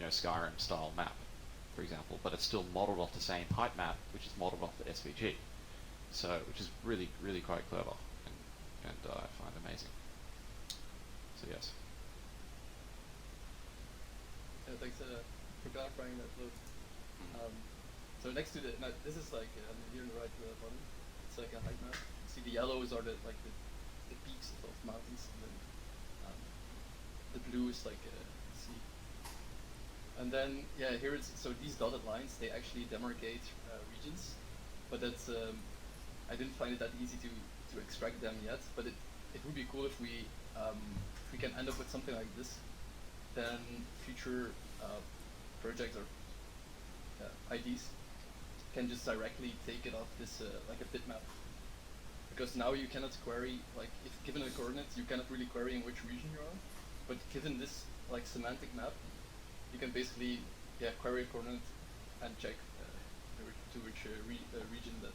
Skyrim style map, for example, but it's still modeled off the same height map, which is modeled off the SVG. So, which is really, really quite clever, and I find amazing. So yes. Yeah, thanks for clarifying that, Luke. So next to now this is like here on the right bottom, it's like a height map. You see the yellows are the peaks of mountains, and then the blue is like sea. And then here it's so these dotted lines, they actually demarcate regions, but that's I didn't find it that easy to extract them yet. But it would be cool if we can end up with something like this. Then future projects or IDs can just directly take it off this like a bitmap. Because now you cannot query, like if given a coordinate, you cannot really query in which region you are. But given this like semantic map, you can basically query a coordinate and check to which region that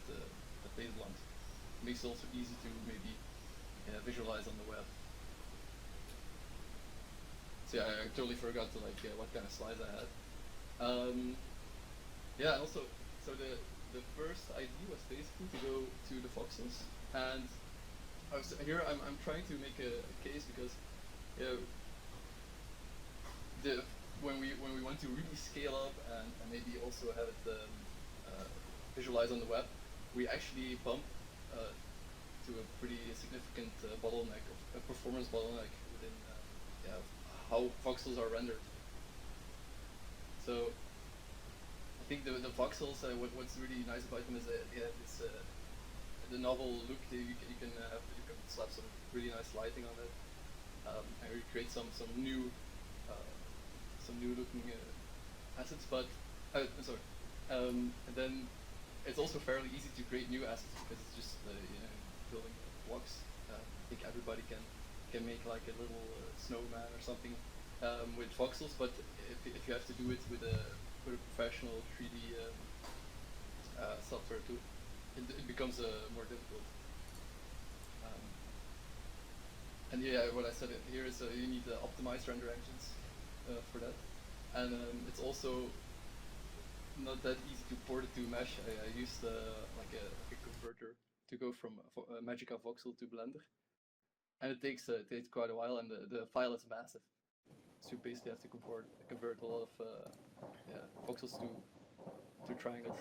they belong. It makes it also easy to maybe visualize on the web. So yeah, I totally forgot to like what kind of slides I had. Yeah, also, so the first idea was basically to go to the voxels, and here I'm trying to make a case because when we want to really scale up and maybe also have it visualize on the web, we actually bump to a pretty significant bottleneck, a performance bottleneck within how voxels are rendered. So I think the voxels, what's really nice about them is that they have this the novel look. You can slap some really nice lighting on it, and recreate some new looking assets. But sorry, and then it's also fairly easy to create new assets because it's just building blocks. I think everybody can make like a little snowman or something with voxels, but if you have to do it with a professional 3D software too, it becomes more difficult. And what I said here is you need optimized render engines for that, and it's also not that easy to port it to mesh. I used like a converter to go from Magica Voxel to Blender, and it takes quite a while, and the file is massive. So you basically have to convert a lot of voxels to triangles.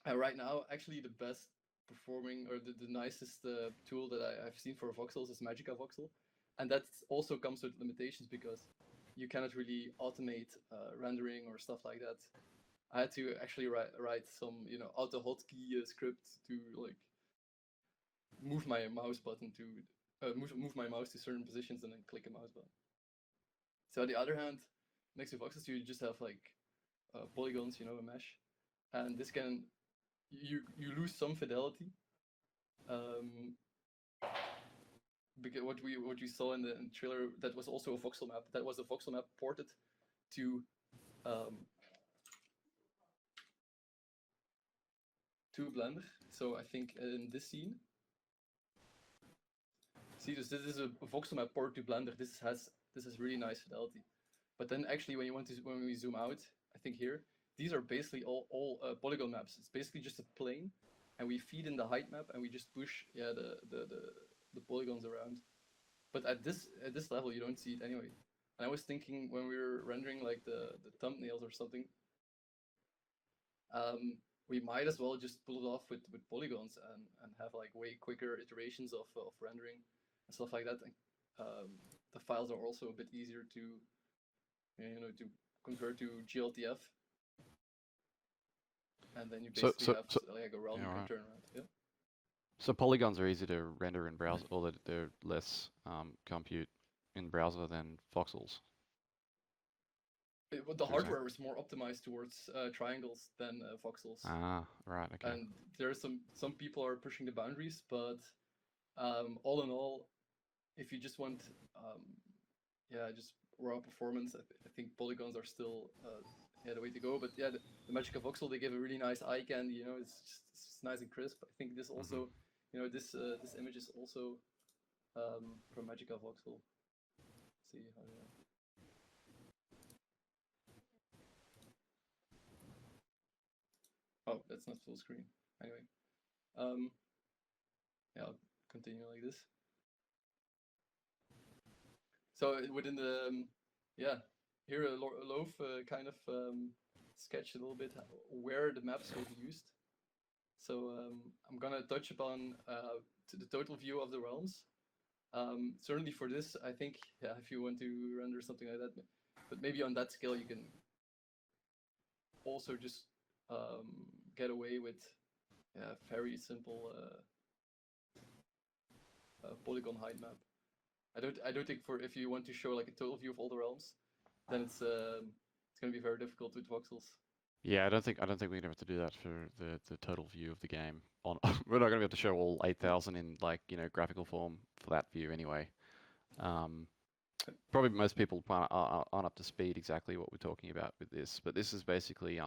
Right now, actually, the best performing or the nicest tool that I've seen for voxels is Magica Voxel, and that also comes with limitations because you cannot really automate rendering or stuff like that. I had to actually write some auto hotkey script to like move my mouse button to move my mouse to certain positions and then click a mouse button. So on the other hand, next to voxels, you just have like polygons, a mesh, and this can you lose some fidelity. Because what we saw in the trailer, that was also a voxel map. That was a voxel map ported to Blender. So I think in this scene, see this is a voxel map port to Blender. This has really nice fidelity. But then actually when we zoom out, I think here, these are basically all polygon maps. It's basically just a plane, and we feed in the height map and we just push the polygons around. But at this level you don't see it anyway. And I was thinking when we were rendering like the thumbnails or something, we might as well just pull it off with polygons and have like way quicker iterations of rendering and stuff like that. And, the files are also a bit easier to to convert to GLTF, and then you basically have like a realm you can turn around. Yeah. So polygons are easy to render in browser, or they're less compute in browser than voxels. The hardware is more optimized towards triangles than voxels. Ah, right, okay. And there are some people are pushing the boundaries, but all in all, if you just want just raw performance, I think polygons are still the way to go. But yeah, the Magica Voxel, they give a really nice eye candy. It's nice and crisp. I think this also, this image is also from Magica Voxel. Let's see how. it's not full screen. Anyway, yeah, I'll continue like this. So within the here a loaf kind of sketch a little bit where the maps will be used. So I'm gonna touch upon the total view of the realms. Certainly for this, I think, if you want to render something like that, but maybe on that scale you can also just get away with very simple polygon height map. I don't think if you want to show like a total view of all the realms, then it's gonna be very difficult with voxels. Yeah, I don't think we're gonna have to do that for the total view of the game. We're not gonna be able to show all 8,000 in graphical form for that view anyway. Probably most people aren't up to speed exactly what we're talking about with this, but this is basically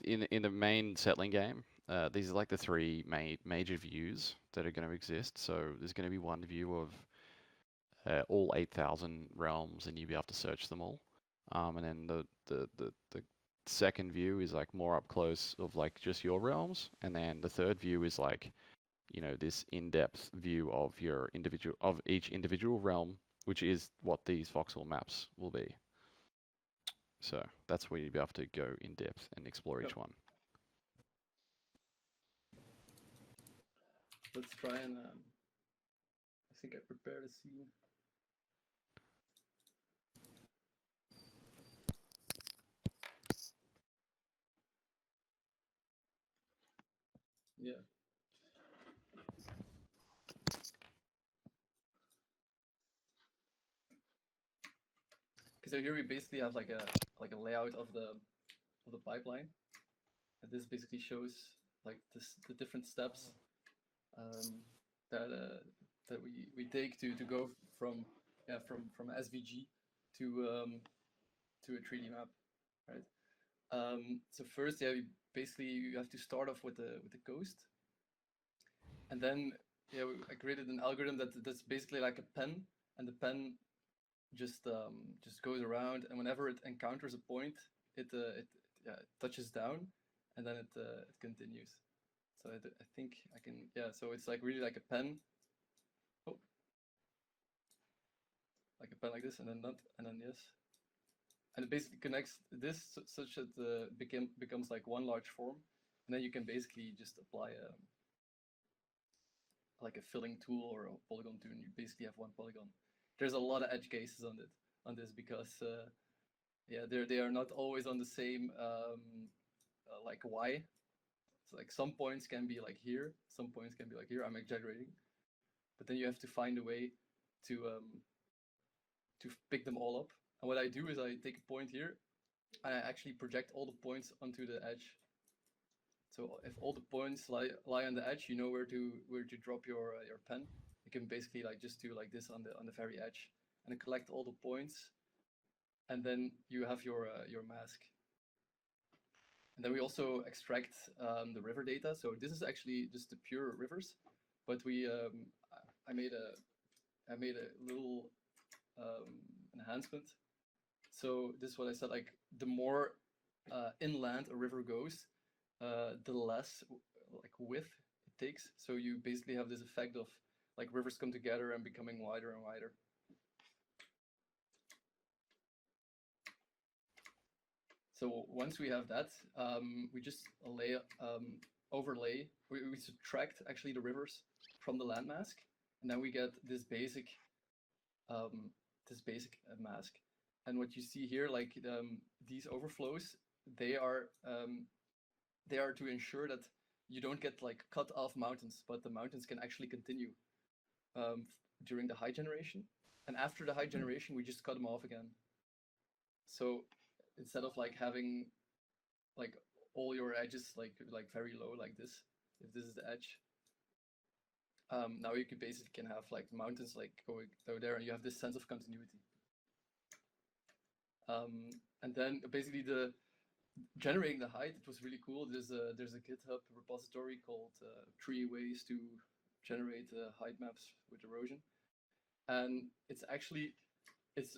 in the main settling game. These are like the three major views that are going to exist. So there's going to be one view of all 8,000 realms, and you'll be able to search them all. And then the second view is like more up close of like just your realms, and then the third view is like, this in-depth view of each individual realm, which is what these voxel maps will be. So that's where you'll be able to go in depth and explore each one. Let's try and I think I prepared a scene. Yeah. So here we basically have like a layout of the pipeline, and this basically shows like the different steps that we take to go from SVG to a 3D map, right? So first, you have to start off with the coast, and then I created an algorithm that's basically like a pen, and the pen just goes around, and whenever it encounters a point, it touches down, and then it continues. So I think I can, so it's like really like a pen. Oh, like a pen like this, and then that, and then yes. And it basically connects this such that becomes like one large form, and then you can basically just apply like a filling tool or a polygon tool, and you basically have one polygon. There's a lot of edge cases on this because they are not always on the same like Y. So like some points can be like here, some points can be like here. I'm exaggerating, but then you have to find a way to pick them all up. And what I do is I take a point here, and I actually project all the points onto the edge. So if all the points lie on the edge, you know where to drop your pen. You can basically like just do like this on the very edge, and collect all the points, and then you have your mask. And then we also extract the river data. So this is actually just the pure rivers, but I made a little enhancement. So this is what I said, like the more inland a river goes, the less like width it takes. So you basically have this effect of like rivers come together and becoming wider and wider. So once we have that, we just overlay. We subtract actually the rivers from the landmask, and then we get this basic mask. And what you see here, like these overflows, they are to ensure that you don't get like cut off mountains, but the mountains can actually continue during the high generation. And after the high generation, we just cut them off again. So instead of like having like all your edges like very low like this, if this is the edge, now you can have like mountains like going there, and you have this sense of continuity. And then basically the generating the height, it was really cool. There's a GitHub repository called 3 ways to generate height maps with erosion, and it's actually it's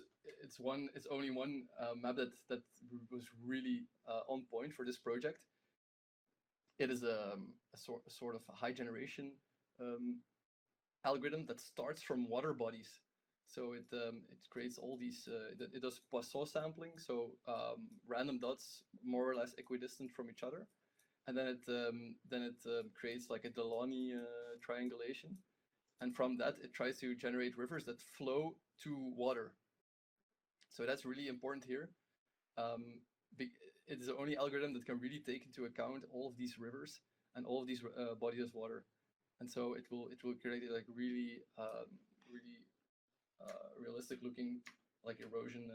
only one map that was really on point for this project. It is a sort of a high generation algorithm that starts from water bodies. So it creates all these. It does Poisson sampling, so random dots more or less equidistant from each other, and then it creates like a Delaunay triangulation, and from that it tries to generate rivers that flow to water. So that's really important here. Um, it is the only algorithm that can really take into account all of these rivers and all of these bodies of water, and so it will create like really realistic looking like erosion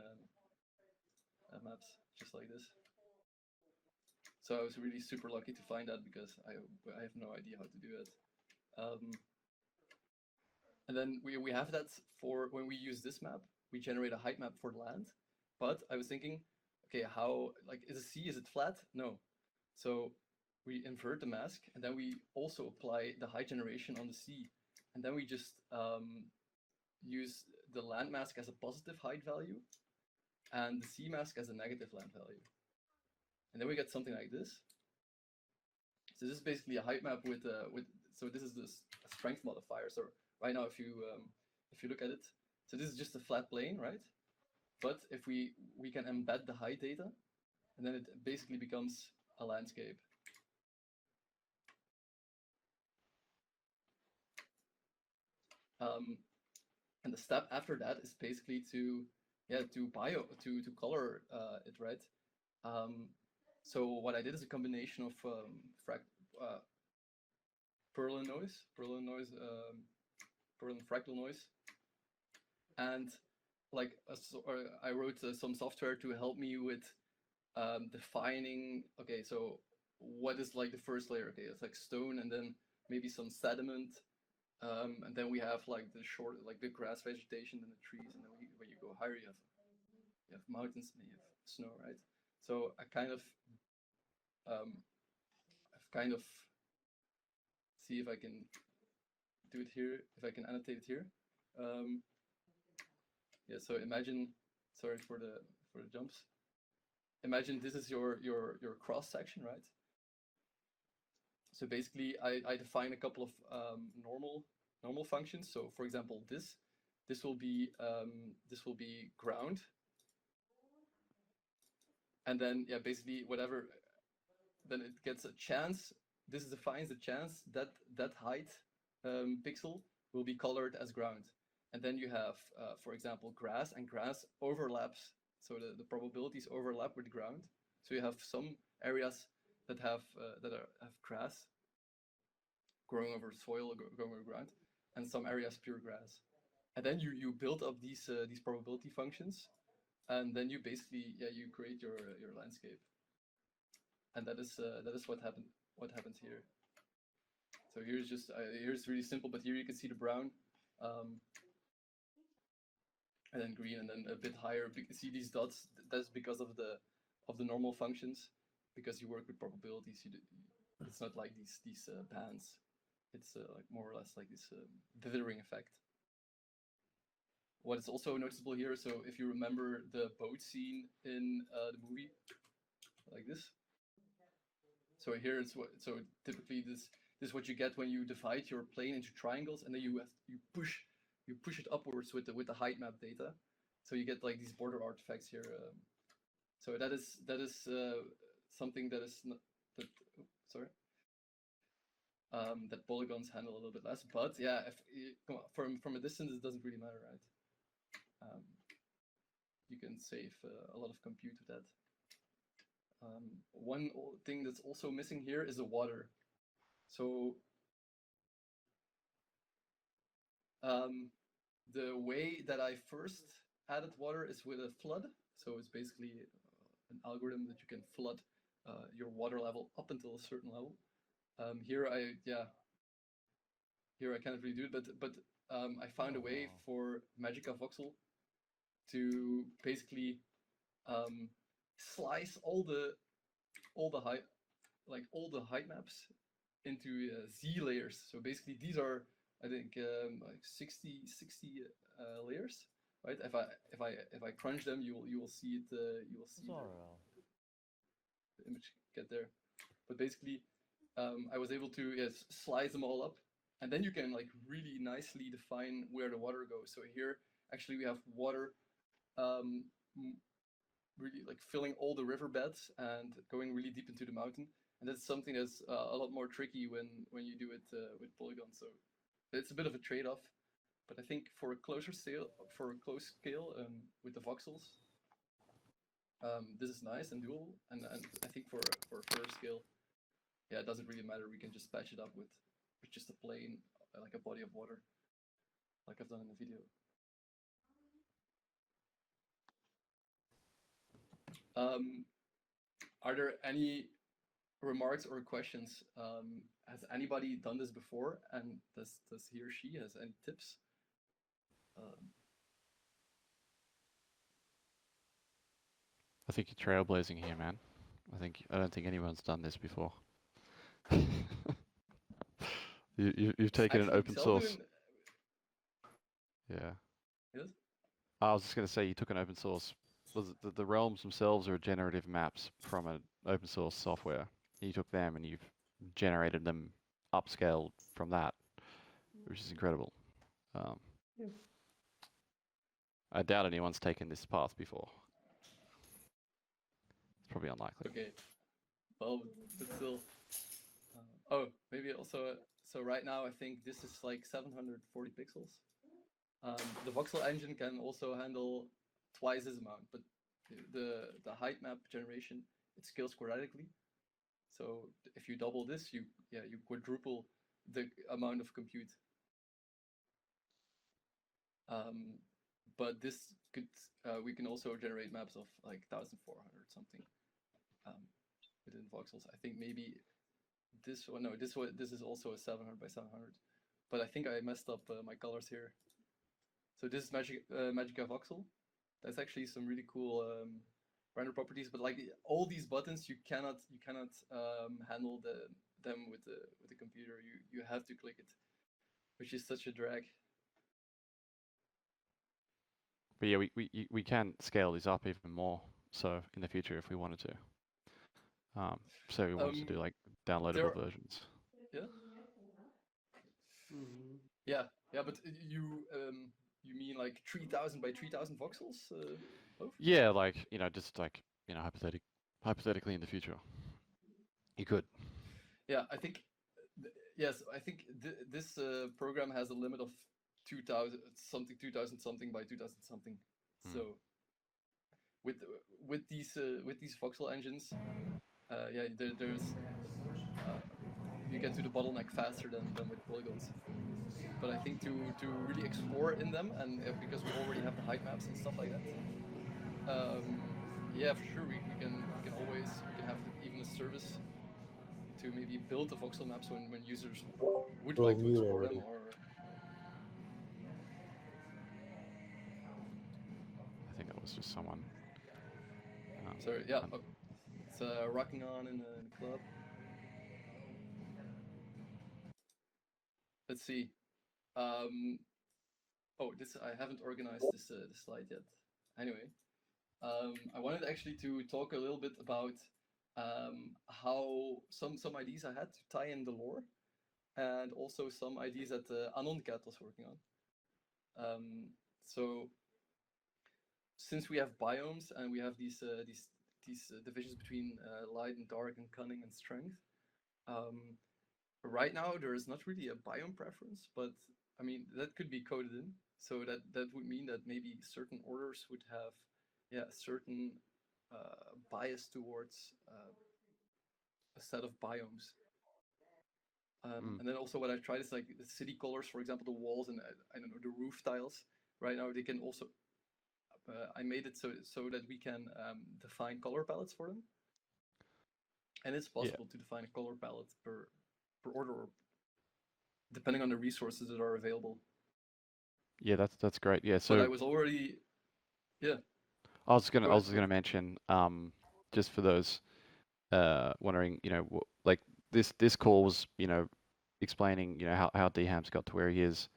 maps, just like this. So I was really super lucky to find that because I have no idea how to do it. And then we have that for when we use this map, we generate a height map for the land. But I was thinking, okay, how, like, is a sea, is it flat? No. So we invert the mask, and then we also apply the height generation on the sea. And then we just use the land mask as a positive height value, and the sea mask as a negative land value. And then we get something like this. So this is basically a height map with so this is the strength modifier. So right now, if you look at it, so this is just a flat plane, right? But if we can embed the height data, and then it basically becomes a landscape. And the step after that is basically to color it, right? So what I did is a combination of Perlin noise, Perlin fractal noise, and like I wrote some software to help me with defining. Okay, so what is like the first layer? Okay, it's like stone, and then maybe some sediment, and then we have like the short, like the grass vegetation and the trees, and then when you go higher, you have mountains and you have snow, right? So I've kind of see if I can do it here, if I can annotate it here. Yeah, so imagine, sorry for the jumps. Imagine this is your cross section, right? So basically, I define a couple of normal functions. So for example, this will be ground, and then yeah, basically whatever, then it gets a chance. This defines the chance that that height pixel will be colored as ground. And then you have, for example, grass, and grass overlaps. So the probabilities overlap with the ground. So you have some areas that have grass growing over soil, growing over ground, and some areas pure grass. And then you build up these probability functions, and then you basically you create your landscape. And that is what happens here. So here's just here's really simple, but here you can see the brown, and then green, and then a bit higher. See these dots? That's because of the normal functions, because you work with probabilities. It's not like these bands. It's like more or less like this dithering effect. What is also noticeable here, so if you remember the boat scene in the movie, like this. So here it's so typically this is what you get when you divide your plane into triangles, and then you push it upwards with the height map data. So you get like these border artifacts here. So that is something that is not that. Sorry. That polygons handle a little bit less, but yeah, from a distance it doesn't really matter, right? You can save a lot of compute with that. One thing that's also missing here is the water. So the way that I first added water is with a flood. So it's basically an algorithm that you can flood your water level up until a certain level. Here I can't really do it, but I found a way for Magica Voxel to basically slice all the height maps into Z layers. So basically these are, I think, like 60 layers right? If I crunch them, you will see it. You will see the image get there. But basically, I was able to slice them all up, and then you can like really nicely define where the water goes. So here, actually, we have water, um, really like filling all the riverbeds and going really deep into the mountain. And that's something that's a lot more tricky when you do it with polygons. So it's a bit of a trade-off. But I think for a close scale with the voxels, this is nice and doable. And I think for a further scale, yeah, it doesn't really matter. We can just patch it up with just a plane, like a body of water, like I've done in the video. Are there any remarks or questions? Has anybody done this before? And does he or she has any tips? I think you're trailblazing here, man. I don't think anyone's done this before. You've taken an open source. Yeah. Yes. I was just going to say you took an open source. The realms themselves are generative maps from an open source software. You took them and you've generated them upscaled from that, which is incredible. I doubt anyone's taken this path before. It's probably unlikely. Okay. Well, but still. Oh, maybe also. So right now, I think this is like 740 pixels. The voxel engine can also handle twice this amount, but the height map generation, it scales quadratically. So if you double this, you quadruple the amount of compute. But this could we can also generate maps of like 1400 something within voxels. I think maybe this one. No, this is also a 700 by 700. But I think I messed up my colors here. So this is Magica Voxel. That's actually some really cool render properties. But like all these buttons, you cannot handle them with the computer. You have to click it, which is such a drag. But yeah, we can scale these up even more. So in the future, if we wanted to. So we wanted to do like downloadable versions. Yeah. Yeah, but you mean like 3000 by 3000 voxels? Yeah, like just like hypothetically in the future, you could. Yeah, I think yes. I think this program has a limit of 2000 something by 2000 something. So with these voxel engines, yeah, there's you get to the bottleneck faster than with polygons. But I think to really explore in them, and because we already have the height maps and stuff like that, yeah, for sure we can have even a service to maybe build the voxel maps when users would like to explore them. Or I think that was just someone. sorry, yeah, it's rocking on in the club. Let's see. Oh, this I haven't organized this slide yet. Anyway, I wanted actually to talk a little bit about how some ideas I had to tie in the lore, and also some ideas that Anoncat was working on. So since we have biomes and we have these divisions between light and dark and cunning and strength, right now there is not really a biome preference, but I mean that could be coded in. So that would mean that maybe certain orders would have a certain bias towards a set of biomes. And then also what I tried is like the city colors, for example, the walls and I don't know, the roof tiles. Right now they can also I made it so that we can define color palettes for them, and it's possible to define a color palette per order, or depending on the resources that are available. Yeah, that's great. Yeah, so but I was already I was gonna mention just for those wondering, like this call was explaining how DHAM's got to where he is,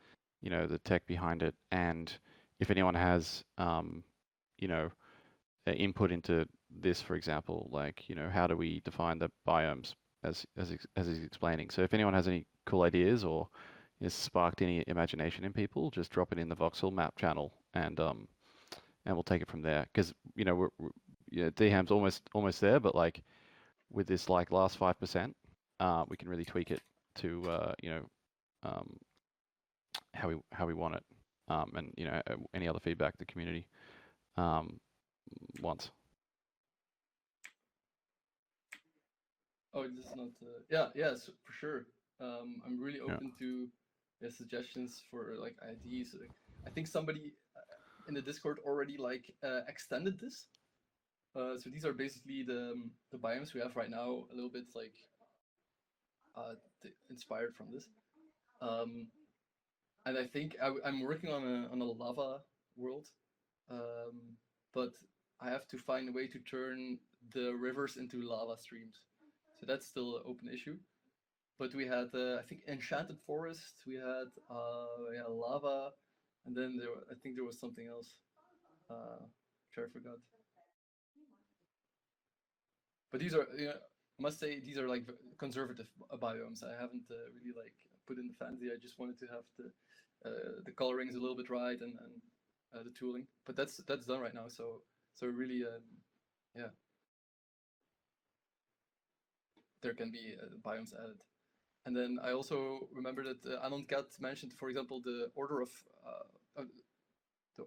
the tech behind it, and if anyone has, you know, input into this, for example, like, you know, how do we define the biomes as he's explaining? So if anyone has any cool ideas or has sparked any imagination in people, just drop it in the Voxel map channel, and we'll take it from there. Because you know, yeah, DHAM's almost there, but like with this like last 5%, we can really tweak it to you know, um, how we want it, and you know, any other feedback the community um, wants. Oh, this is not. Yeah, yes, for sure. I'm really Yeah. open to suggestions for like ideas. Like, I think somebody in the Discord already like extended this. So these are basically the biomes we have right now, a little bit like inspired from this. Um, and I think I'm working on a lava world, um, but I have to find a way to turn the rivers into lava streams. So that's still an open issue. But we had I think enchanted forest. We had yeah, lava, and then I think there was something else, which I forgot. But these are, you know, I must say these are like conservative biomes. I haven't really like put in the fancy. I just wanted to have the colorings a little bit right, and the tooling. But that's done right now. So really, yeah, there can be biomes added. And then I also remember that Anoncat mentioned, for example, the order of the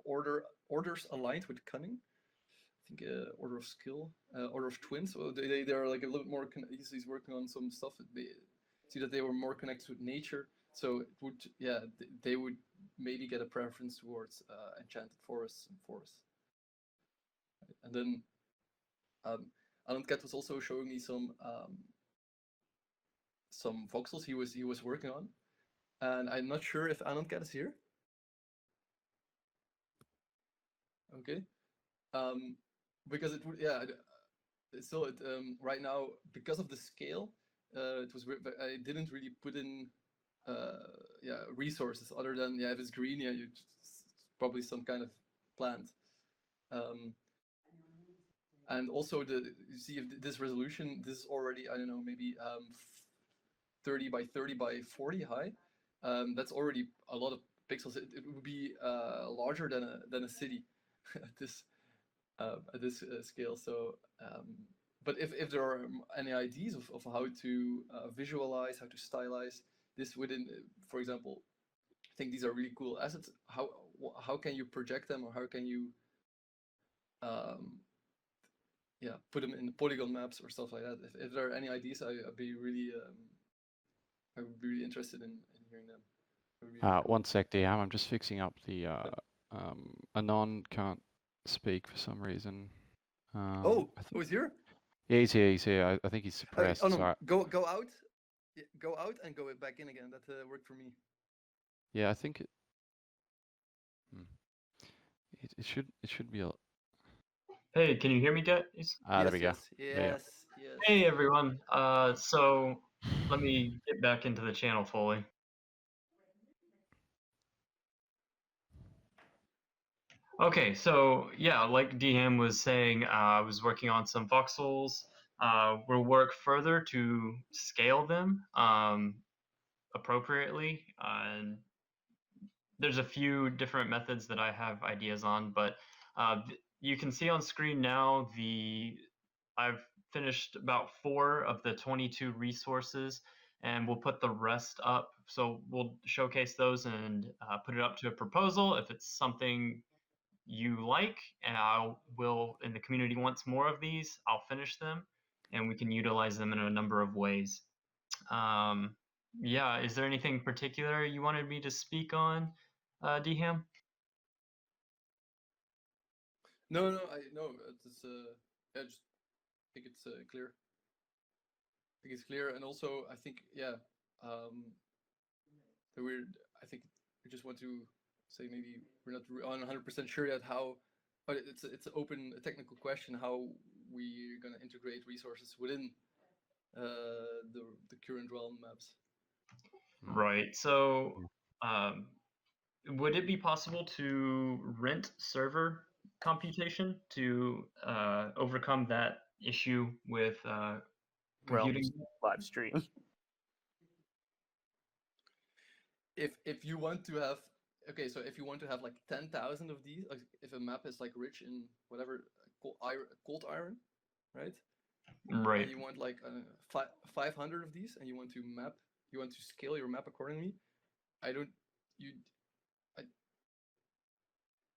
orders aligned with cunning. I think order of skill, order of twins. So they're like a little bit more. He's working on some stuff. See that they were more connected with nature. So it would, yeah, they would maybe get a preference towards enchanted forests and forests. And then Alan Cat was also showing me some voxels he was working on, and I'm not sure if Alan Cat is here. Okay, um, because it would, yeah, so it right now, because of the scale, it was I didn't really put in yeah, resources other than, yeah, if it's green, yeah, it's probably some kind of plant. um, and also you see if this resolution, this is already, I don't know, maybe 30 by 30 by 40 high. That's already a lot of pixels. It would be larger than a city at this scale. So, but if there are any ideas of how to visualize, how to stylize this within, for example, I think these are really cool assets. How can you project them, or how can you, um, yeah, put them in polygon maps or stuff like that? If there are any ideas, I'd be really, I would be really interested in hearing them. It would be really cool. One sec, DM. I'm just fixing up the. Anon can't speak for some reason. Oh, I oh, think he's here. yeah, he's here. He's here. I think he's Oh suppressed. no, So go out, yeah, go out and go back in again. That worked for me. yeah, I think hmm, it should be a. Hey, can you hear me, guys? There Yes, we go. yes, Yeah, yes, yes. Hey, everyone. So let me get back into the channel fully. Okay, so yeah, like DM was saying, I was working on some voxels. We'll work further to scale them appropriately. And there's a few different methods that I have ideas on, but you can see on screen now I've finished about 4 of the 22 resources, and we'll put the rest up. So we'll showcase those and put it up to a proposal. If it's something you like, and and the community wants more of these, I'll finish them, and we can utilize them in a number of ways. Yeah, is there anything particular you wanted me to speak on, Dham? No, no, I no. It's I just think it's clear. I think it's clear, and also I think, yeah, um, that we're. I think we just want to say maybe we're not 100% sure yet how, but it's an open, a technical question how we're gonna integrate resources within the current realm maps. Right. So, um, would it be possible to rent server computation to overcome that issue with computing? Realms live stream. If you want to have so if you want to have like 10,000 of these, like if a map is like rich in whatever cold iron, right? Right. And you want like 500 of these, and you want to scale your map accordingly.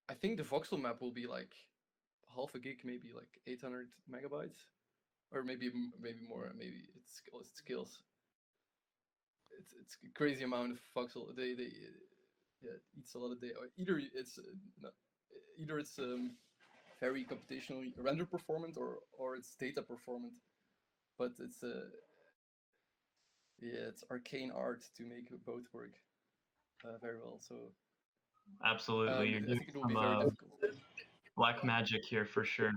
I think the voxel map will be like half a gig, maybe like 800 megabytes, or maybe more. Maybe it scales. It's a crazy amount of voxel. They it eats a lot of data. Either it's very computationally render performant, or it's data performant. But it's it's arcane art to make both work very well. So Absolutely. You're I doing think it will be some very difficult. black magic here for sure.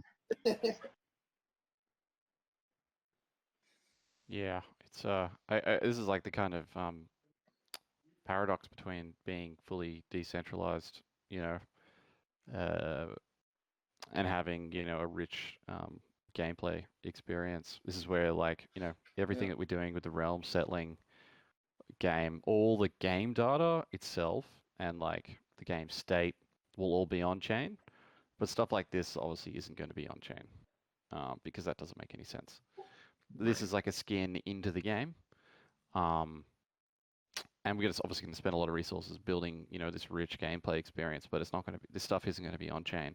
Yeah, it's this is like the kind of paradox between being fully decentralized, and having, a rich gameplay experience. This is where, like, everything Yeah. that we're doing with the realm settling game, all the game data itself and like the game state will all be on chain, but stuff like this obviously isn't going to be on chain because that doesn't make any sense. This is like a skin into the game. And we're obviously going to spend a lot of resources building, this rich gameplay experience, but it's not going to be, this stuff isn't going to be on chain.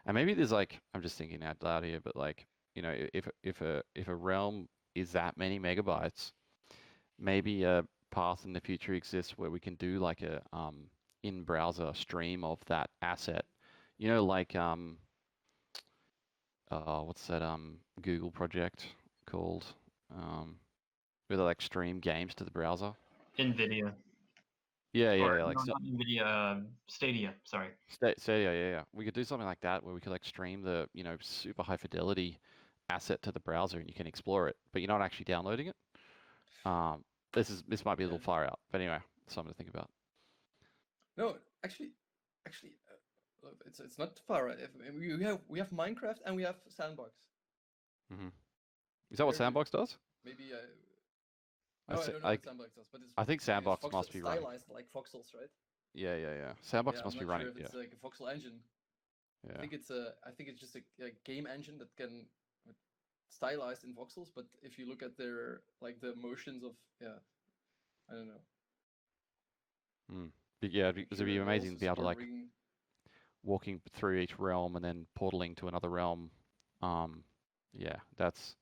And maybe there's like, I'm just thinking out loud here, but like, if a realm is that many megabytes, maybe a path in the future exists where we can do like a in-browser stream of that asset. Like what's that Google project called? Where they like stream games to the browser. NVIDIA. Yeah, Or, like no, not NVIDIA, Stadia, sorry. Stadia, yeah. We could do something like that where we could like stream the, super high fidelity asset to the browser and you can explore it, but you're not actually downloading it. This might be a little far out, but anyway, something to think about. No, actually, it's not far. Right? We have Minecraft and we have Sandbox. Mm-hmm. Is that what Sandbox does? Maybe I no, I say- don't know I- what Sandbox does, but it's I think Sandbox Voxel, must be running. stylized like voxels, right? Yeah. Sandbox Yeah, must I'm be not running. sure if it's Yeah. like a voxel engine. Yeah. I think it's just a game engine that can stylized in voxels, but if you look at their like the motions of I don't know. But yeah, it'd be amazing to be able to like rigging. walking through each realm and then portaling to another realm. Yeah, that's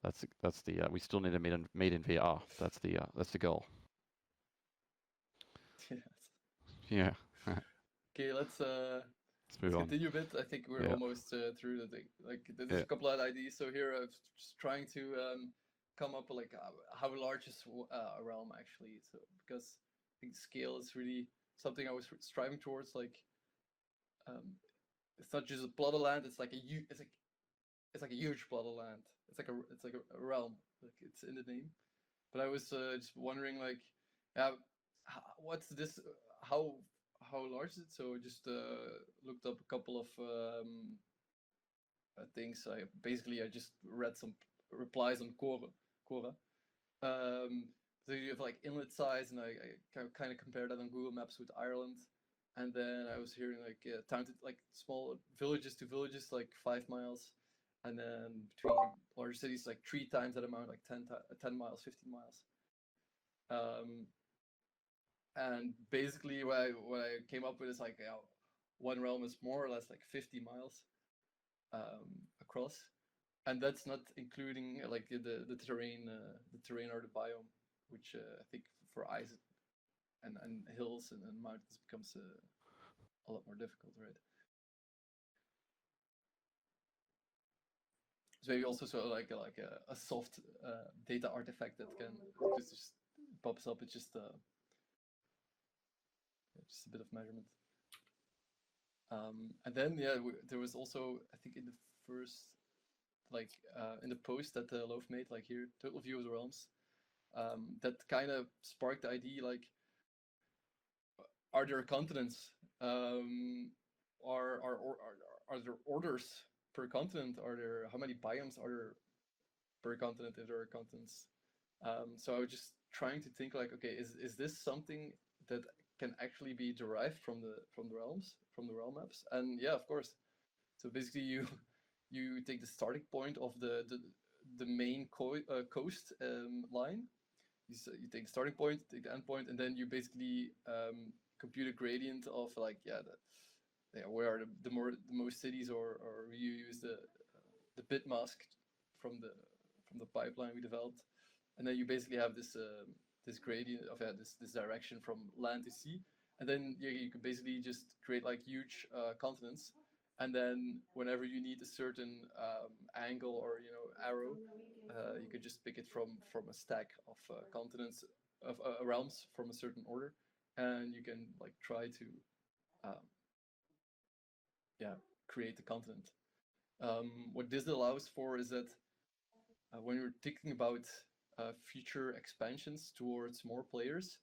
the we still need to meet in VR. That's the goal. Yes. Yeah. Okay, let's move on. continue a bit. I think we're almost through the thing. Like there's a couple of ideas. So here I'm just trying to come up with like how large is a realm actually. So because I think scale is really something I was striving towards. Like it's not just a plot of land. It's like it's like a huge plot of land. It's like a realm. Like it's in the name. But I was just wondering like, what's this? How large is it? So I just looked up a couple of things. I just read some replies on Quora. So you have like inlet size, and I kind of compared that on Google Maps with Ireland. And then I was hearing like town to like small villages to villages, like 5 miles, and then between larger cities, like 3 times that amount, like 10 miles, 15 miles. And basically what I came up with is like one realm is more or less like 50 miles across, and that's not including like the terrain or the biome, which I think for ice and hills and mountains becomes a lot more difficult, right? So maybe also like a soft data artifact that can just pops up. It's just a bit of measurement. And then there was also, I think in the first like in the post that Loaf made, like here, total view of the realms, that kind of sparked the idea like, are there continents? Are there orders per continent? Are there, how many biomes are there per continent if there are continents? So I was just trying to think like, okay, is this something that can actually be derived from the realms, from the realm maps? And yeah, of course. So basically, you take the starting point of the main coast line. You take the starting point, take the end point, and then you basically compute a gradient of like where are the most cities, or you use the bit mask from the pipeline we developed, and then you basically have this gradient of this direction from land to sea, and then you can basically just create like huge continents, and then whenever you need a certain angle or arrow, you can just pick it from a stack of continents of realms from a certain order, and you can like try to um, create the continent. What this allows for is that when you're thinking about future expansions towards more players,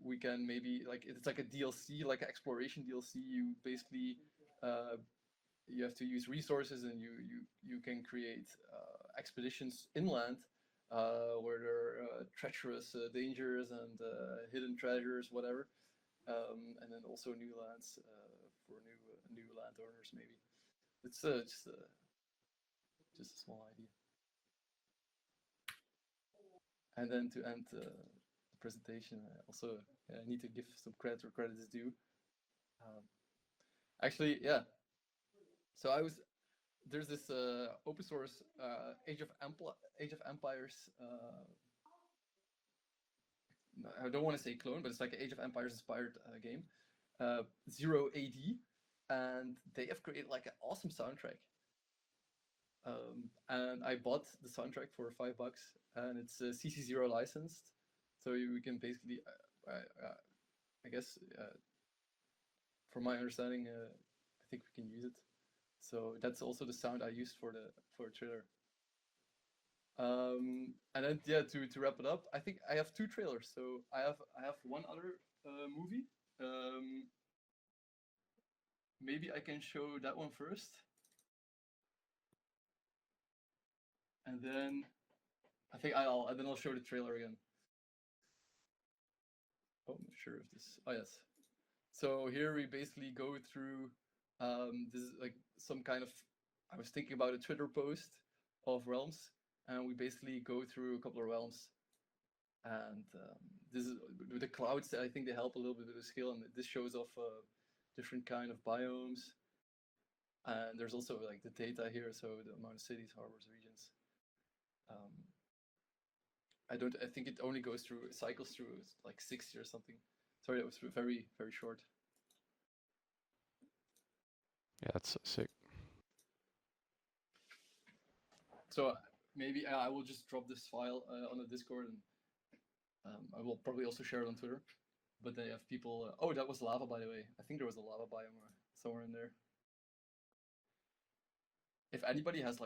we can maybe like it's like a DLC, like an exploration DLC. You basically you have to use resources, and you can create expeditions inland where there are treacherous dangers and hidden treasures, whatever, and then also new lands for new landowners maybe. It's just a small idea. And then to end the presentation, I need to give some credit where credit is due. Actually, yeah. So there's this open source Age of Empires. I don't want to say clone, but it's like an Age of Empires inspired game, 0 AD, and they have created like an awesome soundtrack. And I bought the soundtrack for $5, and it's CC0 licensed, so we can basically, I guess, from my understanding, I think we can use it. So that's also the sound I used for the trailer. And then to wrap it up, I think I have 2 trailers. So I have one other movie. Maybe I can show that one first. And then I think I'll show the trailer again. Oh, I'm not sure if this. Oh yes. So here we basically go through. This is like some kind of. I was thinking about a Twitter post of realms, and we basically go through a couple of realms. And this is with the clouds. I think they help a little bit with the scale, and this shows off different kind of biomes. And there's also like the data here, so the amount of cities, harbors, regions. I think it only cycles through like 60 or something. Sorry, that was very, very short. Yeah, that's sick. So maybe I will just drop this file on the Discord, and I will probably also share it on Twitter. But they have people. Oh, that was lava, by the way. I think there was a lava biome somewhere in there. If anybody has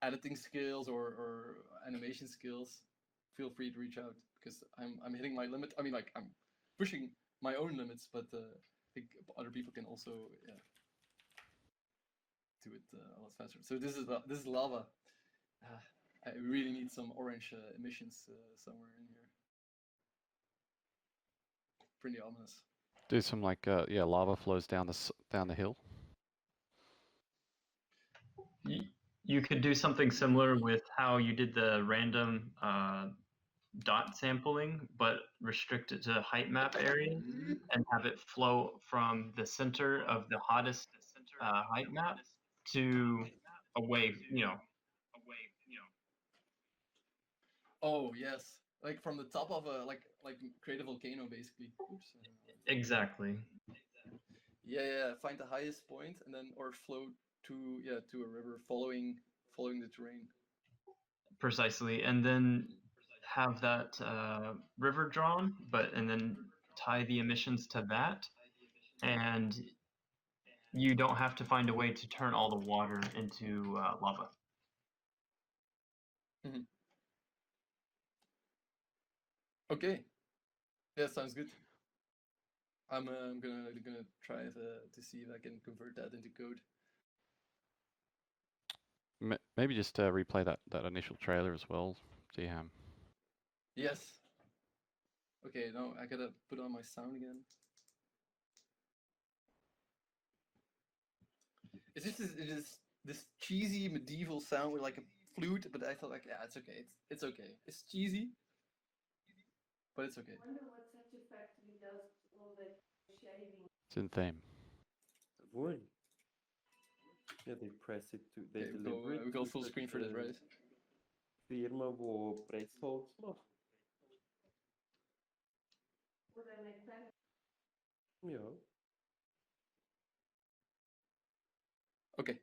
editing skills or animation skills, feel free to reach out, because I'm hitting my limit. I mean, like, I'm pushing my own limits, but I think other people can also do it a lot faster. So this is lava. I really need some orange emissions somewhere in here. Pretty ominous. Do some like lava flows down the hill. You could do something similar with how you did the random dot sampling, but restrict it to height map area and have it flow from the center of the hottest height map to away, Oh yes, like from the top of a like create a volcano basically. Oops. Exactly. Yeah. Find the highest point and then or flow to a river following the terrain. Precisely, and then have that river drawn, and then tie the emissions to that, and you don't have to find a way to turn all the water into lava. Mm-hmm. Okay. Yeah, sounds good. I'm gonna try to see if I can convert that into code. Maybe just replay that initial trailer as well, Dham. Yes. Okay, now I gotta put on my sound again. It's just this cheesy medieval sound with like a flute, but I thought like, yeah, it's okay. It's okay. It's cheesy, but it's okay. I wonder what such effectively does all that shaving. It's in theme. Wood. Ja, they press it to. They Okay, deliver it we go to full screen for this, right? Firma wo pressholz macht. Would I make sense? Ja. Okay.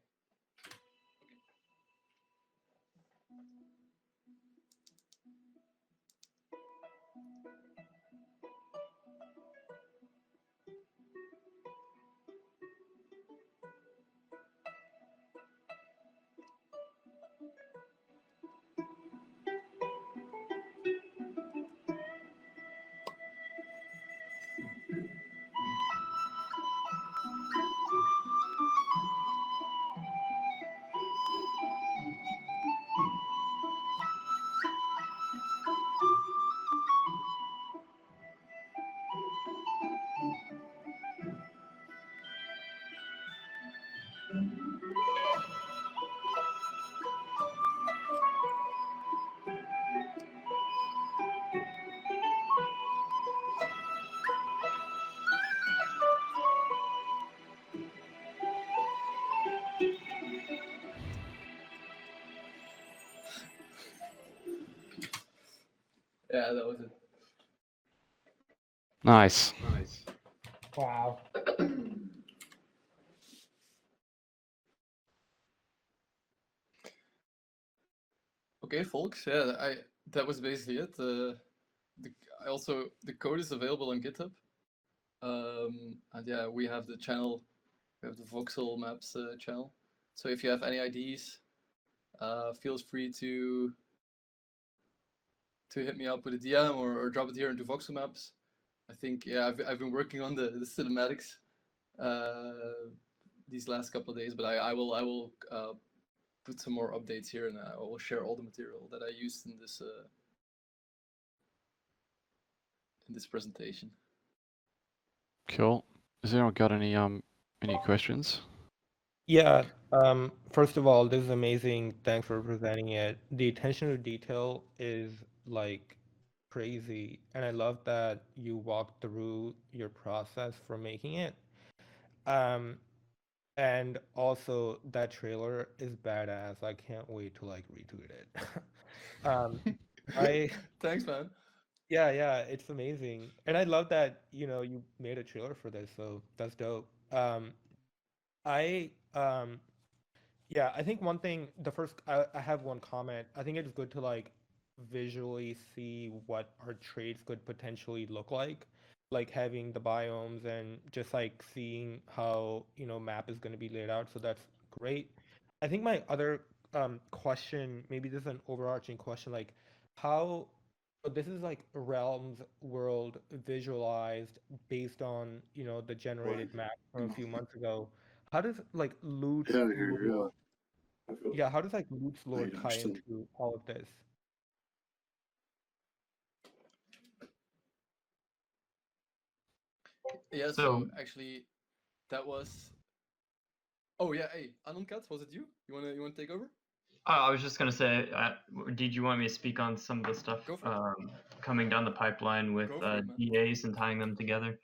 Yeah, that was it. Nice. Wow. Okay, folks. Yeah, that was basically it. I also the code is available on GitHub. And yeah, we have the channel. We have the Voxel Maps channel. So if you have any ideas, feel free to hit me up with a DM or drop it here into Voxel Maps. I think yeah, I've been working on the cinematics these last couple of days, but I will put some more updates here, and I will share all the material that I used in this presentation. Cool. Has anyone got any questions? Yeah. First of all, this is amazing. Thanks for presenting it. The attention to detail is like crazy, and I love that you walked through your process for making it. And also that trailer is badass. I can't wait to like retweet it. I Thanks, man. yeah, it's amazing. And I love that, you made a trailer for this, so that's dope. I Yeah, I think one thing, I have one comment. I think it's good to like visually see what our trades could potentially look like having the biomes and just like seeing how, map is going to be laid out. So that's great. I think my other question, maybe this is an overarching question, like how, so this is like Realms world visualized based on, the generated map from a few months ago. How does like loot's lore, yeah, how does like loot's lore tie into all of this? Yeah, so actually, that was. Oh yeah, hey, Anoncat, was it you? You wanna take over? I was just gonna say, did you want me to speak on some of the stuff Go for it. coming down the pipeline with Go for it, man. DAs and tying them together?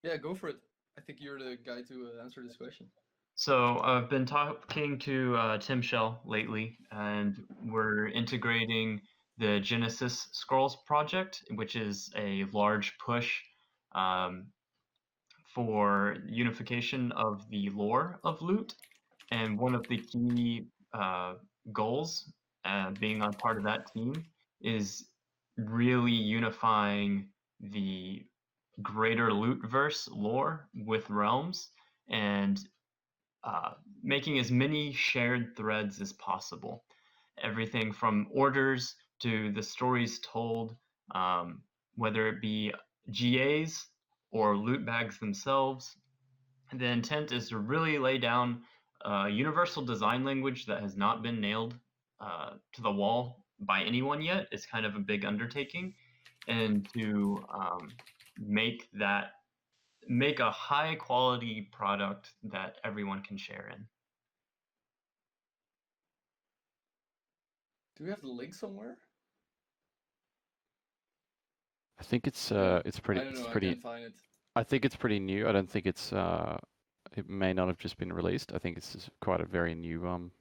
Yeah, go for it. I think you're the guy to answer this question. So I've been talking to Tim Shell lately, and we're integrating the Genesis Scrolls project, which is a large push um, for unification of the lore of loot. And one of the key goals, being on part of that team, is really unifying the greater lootverse lore with realms and making as many shared threads as possible. Everything from orders to the stories told, whether it be GAs or loot bags themselves. The intent is to really lay down a universal design language that has not been nailed to the wall by anyone yet. It's kind of a big undertaking, and to make a high quality product that everyone can share in. Do we have the link somewhere? I think it's No, pretty I don't know. I pretty. can't find it. I think it's pretty new. I don't think it's it may not have just been released. I think it's just quite a very new Oh,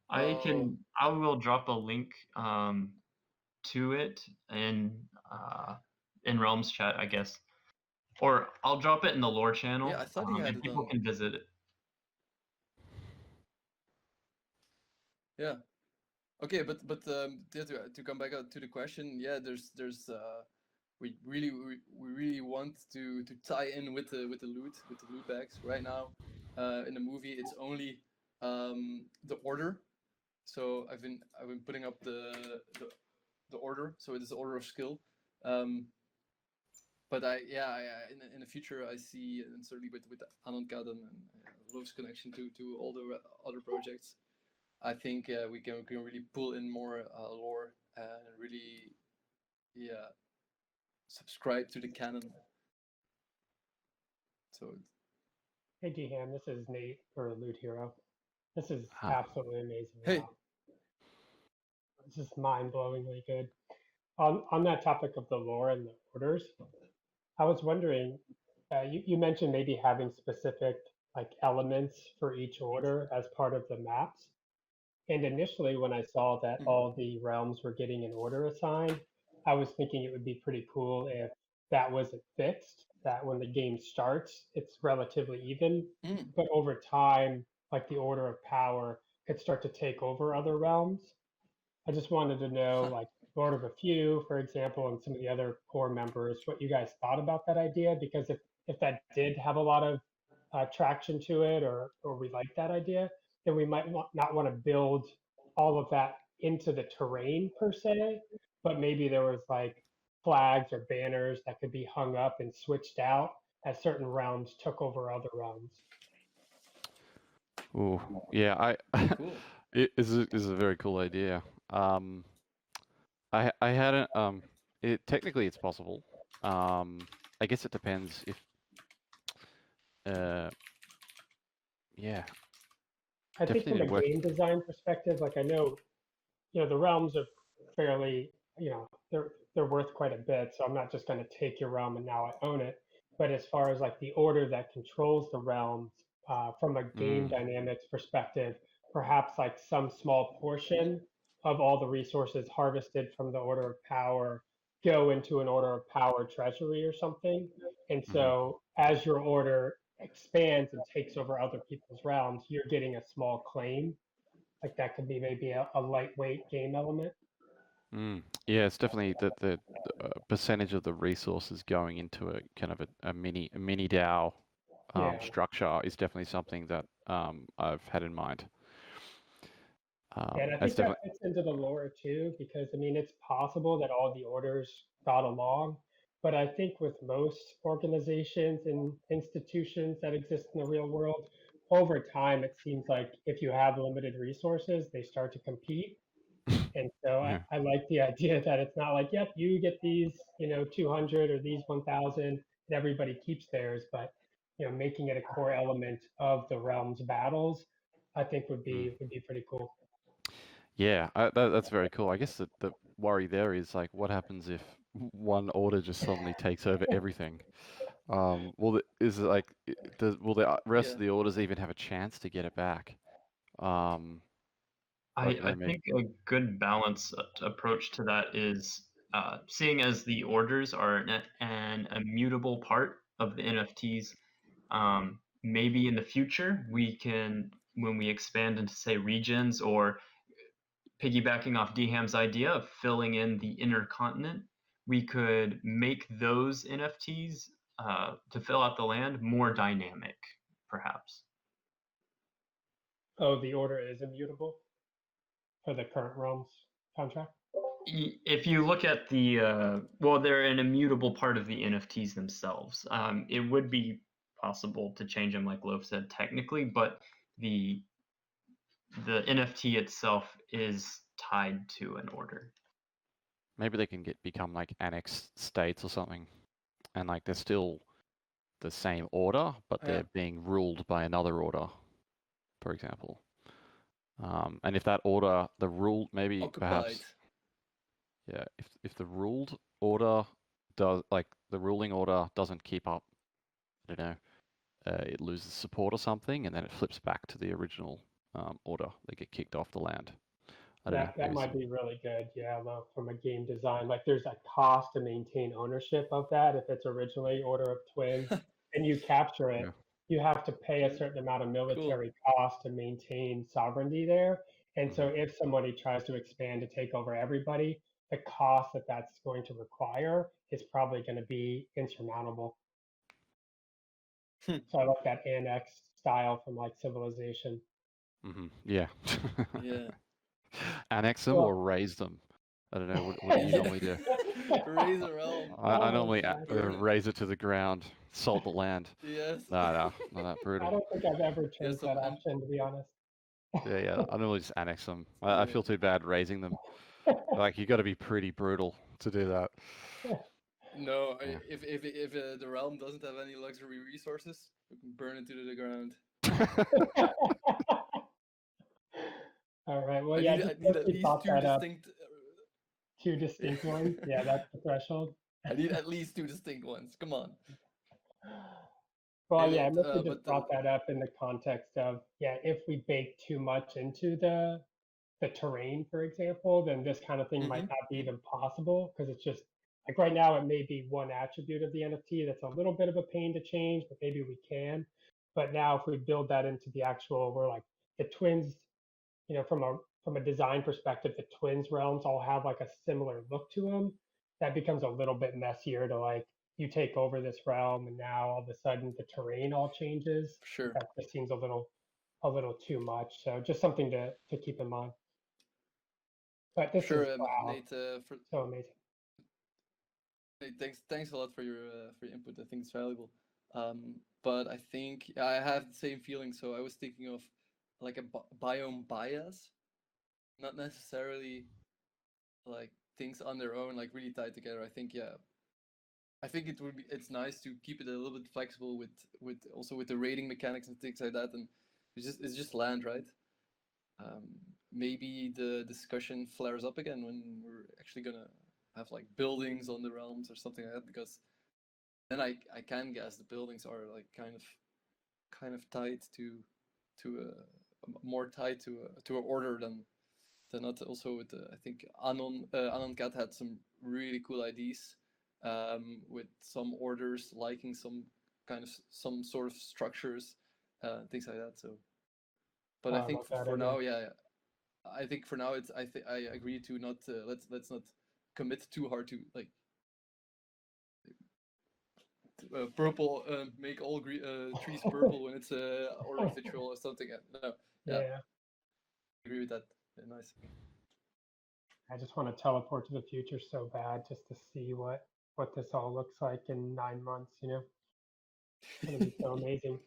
I will drop a link to it in Realms chat, I guess, or I'll drop it in the lore channel, yeah. I thought he had and it people on. can visit it. Yeah. Okay, but to come back to the question, yeah, there's we really want to tie in with the loot bags. Right now, in the movie, it's only the order. So I've been putting up the order. So it is the order of skill. But in the future I see, and certainly with Anonkaden and Love's connection to all the other projects, I think we can really pull in more lore and really, yeah, subscribe to the canon. So Hey Dham, this is Nate for Loot Hero. This is Ah. absolutely amazing. Hey. Wow. This is mind-blowingly good. On that topic of the lore and the orders, I was wondering, you mentioned maybe having specific like elements for each order as part of the maps. And initially, when I saw that all the realms were getting an order assigned, I was thinking it would be pretty cool if that wasn't fixed, that when the game starts, it's relatively even. But over time, like the order of power could start to take over other realms. I just wanted to know, like Lord of a Few, for example, and some of the other core members, what you guys thought about that idea. Because if that did have a lot of traction to it, or we like that idea, then we might not want to build all of that into the terrain per se, but maybe there was like flags or banners that could be hung up and switched out as certain realms took over other realms. Ooh, yeah, cool. it is a very cool idea. I hadn't technically it's possible. I guess it depends if yeah. I think Definitely from a didn't work. game design perspective, like I know, the realms are fairly, they're worth quite a bit. So I'm not just going to take your realm and now I own it. But as far as like the order that controls the realms, from a game dynamics perspective, perhaps like some small portion of all the resources harvested from the order of power go into an order of power treasury or something. And so as your order expands and takes over other people's realms, you're getting a small claim. Like that could be maybe a lightweight game element. Yeah, it's definitely the percentage of the resources going into a kind of a mini DAO Yeah. structure is definitely something that I've had in mind. And I think that fits into the lore too, because I mean, it's possible that all the orders got along, but I think with most organizations and institutions that exist in the real world, over time, it seems like if you have limited resources, they start to compete. And so Yeah. I like the idea that it's not like, yep, you get these, 200 or these 1,000, and everybody keeps theirs, but making it a core element of the realm's battles, I think would be pretty cool. Yeah, that's very cool. I guess the worry there is like, what happens if one order just suddenly takes over everything? Will the rest of the orders even have a chance to get it back? I think a good balance approach to that is seeing as the orders are an immutable part of the NFTs. Maybe in the future we can, when we expand into say regions, or piggybacking off Dham's idea of filling in the inner continent, we could make those NFTs to fill out the land more dynamic, perhaps. Oh, the order is immutable for the current realms contract? If you look at the well, they're an immutable part of the NFTs themselves. It would be possible to change them, like Loaf said, technically, but the NFT itself is tied to an order. Maybe they can become like annex states or something, and like they're still the same order, but Yeah. they're being ruled by another order, for example. And if that order, the rule, maybe Occupied. perhaps, yeah, if the ruled order does, like the ruling order doesn't keep up, I don't know, it loses support or something, and then it flips back to the original order. They get kicked off the land. I don't know. That might be really good, yeah, though, from a game design. Like there's a cost to maintain ownership of that if it's originally Order of Twins and you capture it, Yeah. you have to pay a certain amount of military cost to maintain sovereignty there. And so if somebody tries to expand to take over everybody, the cost that that's going to require is probably going to be insurmountable. So I like that annex style from like Civilization. Yeah. Yeah. Annex them or raise them. I don't know. What do you normally do? Raise a realm. I normally Burn it. raise it to the ground, salt the land. Yes. No, not that I brutal. don't think I've ever changed so- that and- option, to be honest. Yeah. I normally just annex them. I feel too bad raising them. Like you got to be pretty brutal to do that. No, Yeah. if the realm doesn't have any luxury resources, you can burn it to the ground. All right. Well, I yeah, need, just I need let's at keep least thought two that up. distinct. Two distinct ones. Yeah, that's the threshold. I need at least two distinct ones. Come on. Well, Hey, yeah, I but, mostly just but, brought that up in the context of, yeah, if we bake too much into the terrain, for example, then this kind of thing might not be even possible because it's just like right now it may be one attribute of the NFT that's a little bit of a pain to change, but maybe we can. But now if we build that into the actual, we're like the twins, from a design perspective, the twins realms all have like a similar look to them. That becomes a little bit messier to like you take over this realm and now all of a sudden the terrain all changes. Sure. That just seems a little too much. So just something to keep in mind. But this Sure, is wow, Nate. so amazing. Nate, thanks a lot for your input. I think it's valuable. But I think I have the same feeling. So I was thinking of like a biome bias, not necessarily like things on their own, like really tied together. I think it's nice to keep it a little bit flexible with also with the rating mechanics and things like that. And it's just land, right? Maybe the discussion flares up again when we're actually gonna have like buildings on the realms or something like that, because then I can guess the buildings are like kind of tied to more tied to an order than not. Also with I think Anon Cat had some really cool ideas with some orders liking some sort of structures, things like that. So, but I think for now, I think for now it's I agree to not let's not commit too hard to like purple, make all trees purple when it's order ritual or something. No, Yeah. I agree with that. Nice. I just want to teleport to the future so bad just to see what this all looks like in 9 months. It's gonna be so amazing.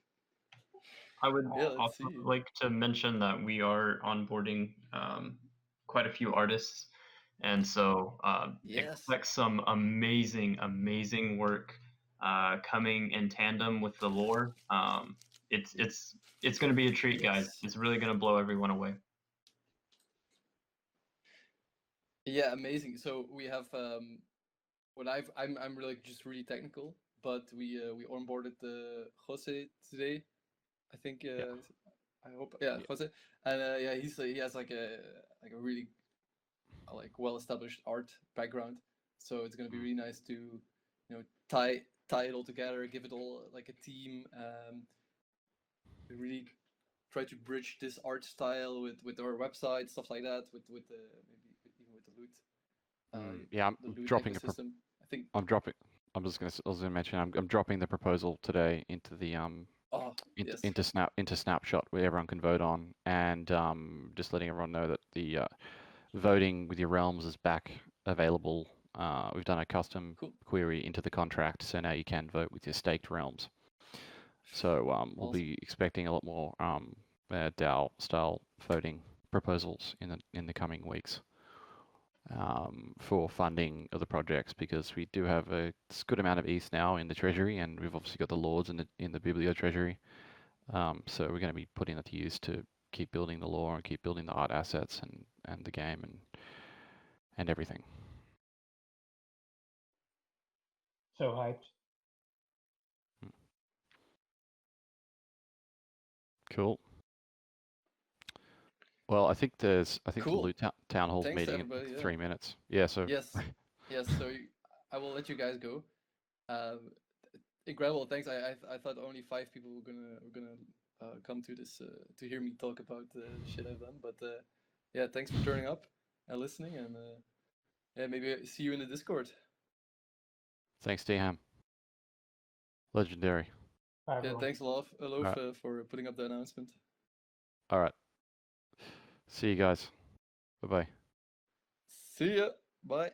I would let's also see. like to mention that we are onboarding quite a few artists, and so expect some amazing work coming in tandem with the lore. It's going to be a treat, guys. It's really going to blow everyone away. Yeah, amazing. So we have I'm really just really technical, but we onboarded Jose today. I think I hope Jose, and he has like a really like well established art background, so it's gonna be really nice to tie it all together, give it all like a team, really try to bridge this art style with our website, stuff like that, with the maybe even with the loot. I'm dropping a ecosystem. I think I'm dropping. I was gonna mention I'm dropping the proposal today into the into Snapshot where everyone can vote on, and just letting everyone know that the voting with your realms is back available. We've done a custom Cool. query into the contract, so now you can vote with your staked realms. So we'll Awesome. be expecting a lot more DAO style voting proposals in the coming weeks for funding of the projects, because we do have a good amount of ETH now in the treasury, and we've obviously got the lords in the Biblio treasury. So we're going to be putting that to use to keep building the lore and keep building the art assets and the game and everything. So hyped. Cool. Well, I think the Cool. Loot Town Hall's Thanks to meeting in everybody, yeah. 3 minutes. Yeah. So Yes. Yes. So I will let you guys go. Incredible. Thanks. I thought only 5 people were gonna come to this to hear me talk about the shit I've done. But yeah, thanks for turning up and listening, and yeah, maybe see you in the Discord. thanks, D-Ham. Legendary. Bye, Yeah, everyone. thanks Alof Alright. for putting up the announcement. All right. See you guys. Bye bye. See ya. Bye.